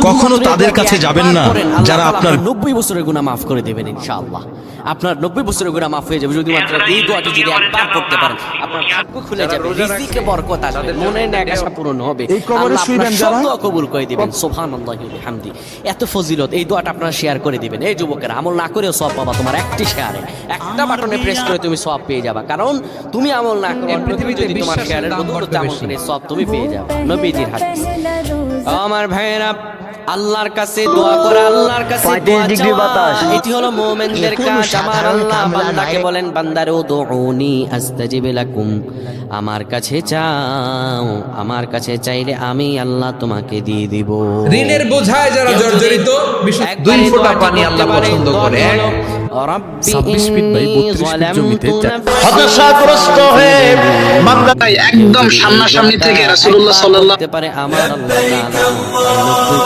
কখনো তাদের কাছে যাবেন না যারা আপনার 90 বছরের গুনাহ মাফ করে দেবেন ইনশাআল্লাহ। আপনার 90 বছরের গুনাহ মাফ হয়ে যাবে যদি মাত্র এই দোয়াটি যদি একবার করতে পারেন। আপনার ভাগ্য খুলে যাবে, রিজিকে বরকত আসবে, মনের নেকাশা পূরণ হবে, কবরে শুইবেন যারা, দোয়া কবুল করে দিবেন। সুবহানাল্লাহি ওয়া বিহামদি। এত ফজিলত এই দোয়াটা আপনারা শেয়ার করে দিবেন। এই যুবকেরা, আমল না করেও সওয়াব পাবা। তোমার একটি শেয়ারে, একটা বাটনে প্রেস করে তুমি সওয়াব পেয়ে যাবা। কারণ তুমি আমল না করো, পৃথিবীতে যদি তোমার শেয়ারের বদৌলতে আমল করে সওয়াব তুমি পেয়ে যাবে। নবীজির হাদিস। আমার ভাইয়েরা, আল্লাহর কাছে দোয়া করা, আল্লাহর কাছে দোয়া চাওয়া, এটি হলো মুমিনদের কাজ। আমার আল্লাহ বান্দাকে বলেন, বান্দারে উদউনি আস্তাজিব লাকুম, আমার কাছে চাও, আমার কাছে চাইলে আমি আল্লাহ তোমাকে দিয়ে দিব। ঋণের বোঝায় যারা জর্জরিত, দুই ফোঁটা পানি আল্লাহ পছন্দ করে। 26 ফিট বাই 32 ফিট জমিতে হতাশাগ্রস্ত হয়ে বান্দা একদম সামনাসামনি থেকে রাসূলুল্লাহ সাল্লাল্লাহু আলাইহি ওয়াসাল্লাম আমার আল্লাহ তাআলা